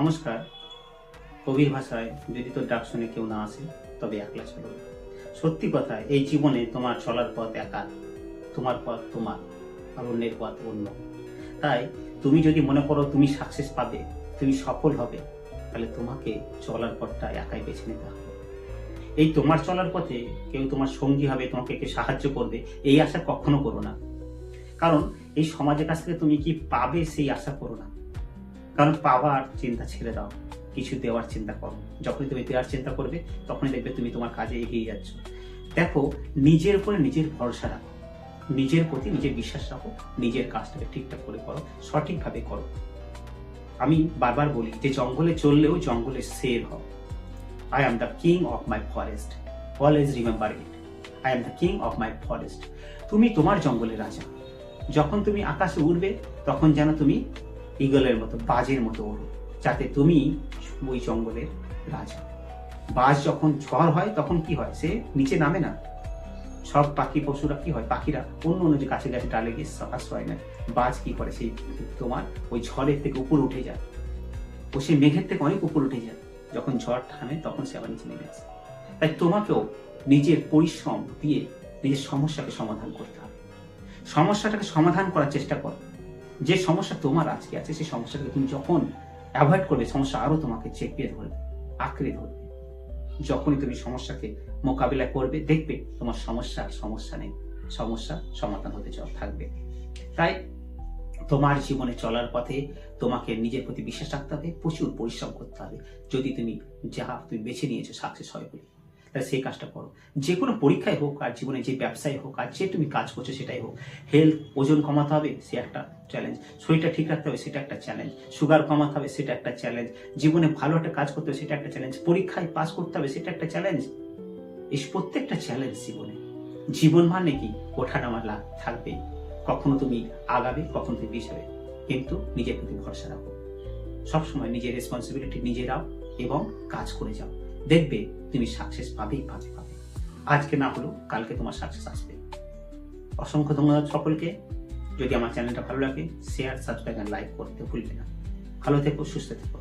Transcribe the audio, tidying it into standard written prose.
নমস্কার। কবির ভাষায় যদি তোর ডাক শুনে কেউ না আসে তবে একলা চলো। সত্যি কথা, এই জীবনে তোমার চলার পথ একা, তোমার পথ তোমার, আর অন্যের পথ অন্য। তাই তুমি যদি মনে করো তুমি সাকসেস পাবে, তুমি সফল হবে, তাহলে তোমাকে চলার পথটা একাই বেছে নিতে হবে। এই তোমার চলার পথে কেউ তোমার সঙ্গী হবে, তোমাকে কেউ সাহায্য করবে, এই আশা কখনো করো না। কারণ এই সমাজের কাছ থেকে তুমি কি পাবে সেই আশা করো না। কারণ পাওয়ার চিন্তা ছেড়ে দাও, কিছু দেওয়ার চিন্তা করো। যখনই তুমি দেওয়ার চিন্তা করবে তখনই দেখবে তুমি তোমার কাজে এগিয়ে যাচ্ছ। দেখো, নিজের উপরে নিজের ভরসা রাখো, নিজের প্রতি নিজের বিশ্বাস রাখো, নিজের কাজটাকে ঠিকঠাক করে করো, সঠিকভাবে করো। আমি বারবার বলি যে জঙ্গলে চললেও জঙ্গলে শের হও। I am the king of my forest, always remember it. I am the king of my forest. তুমি তোমার জঙ্গলের রাজা। যখন তুমি আকাশে উড়বে তখন যেন তুমি ঈগলের মতো, বাজের মতো ওড়ো, যাতে তুমি ওই জঙ্গলের রাজা। বাজ যখন ঝড় হয় তখন কি হয়, সে নিচে নামে না। সব পাখি পশুরা কি হয়, পাখিরা অন্য অন্য যে গাছে গাছে ডালে গিয়ে আশ্রয় নেয়। বাজ কি করে, সেই তোমার ওই ঝড়ের থেকে উপর উঠে যায়, ও সেই মেঘের থেকে অনেক উপর উঠে যায়। যখন ঝড় থামে তখন সে আবার নিচে নেমে আসে। তাই তোমাকেও নিজের পরিশ্রম দিয়ে নিজের সমস্যাকে সমাধান করতে হবে। সমস্যাটাকে সমাধান করার চেষ্টা করো। যে সমস্যা তোমার আজকে আছে সেই সমস্যাকে তুমি যখন অ্যাভয়েড করবে, সমস্যা আরো তোমাকে চেপে ধরবে, আঁকড়ে ধরবে। যখনই তুমি সমস্যাকে মোকাবিলা করবে দেখবে তোমার সমস্যা নেই, সমস্যা সমাধান হতে থাকবে। তাই তোমার জীবনে চলার পথে তোমাকে নিজের প্রতি বিশ্বাস রাখতে হবে, প্রচুর পরিশ্রম করতে হবে। যদি তুমি তুমি বেছে নিয়েছো সাকসেস হয় বলে, তাহলে সেই কাজটা করো। যে কোনো পরীক্ষায় হোক, আর জীবনে যে ব্যবসায় হোক, আর যে তুমি কাজ করছো সেটাই হোক। হেলথ, ওজন কমাতে হবে, সে একটা চ্যালেঞ্জ। শরীরটা ঠিক রাখতে হবে, সেটা একটা চ্যালেঞ্জ। সুগার কমাতে হবে, সেটা একটা চ্যালেঞ্জ। জীবনে ভালো একটা কাজ করতে হবে, সেটা একটা চ্যালেঞ্জ। পরীক্ষায় পাস করতে হবে, সেটা একটা চ্যালেঞ্জ। এই প্রত্যেকটা চ্যালেঞ্জ জীবনে। জীবন মানে কি, ওঠানামা থাকবেই। কখনো তুমি আগাবে, কখনো তুমি পিছাবে, কিন্তু নিজের প্রতি ভরসা রাখো। সবসময় নিজের রেসপন্সিবিলিটি নিজে নাও এবং কাজ করে যাও। দেখবে তুমি সাকসেস পাবেই পাবে। আজকে না হলেও কালকে তোমার সাকসেস আসবে। অসংখ্য ধন্যবাদ সকলকে। যদি আমার চ্যানেলটা ভালো লাগে, শেয়ার, সাবস্ক্রাইব আর লাইক করতে ভুলবে না। ভালো থেকো, সুস্থ থেকো।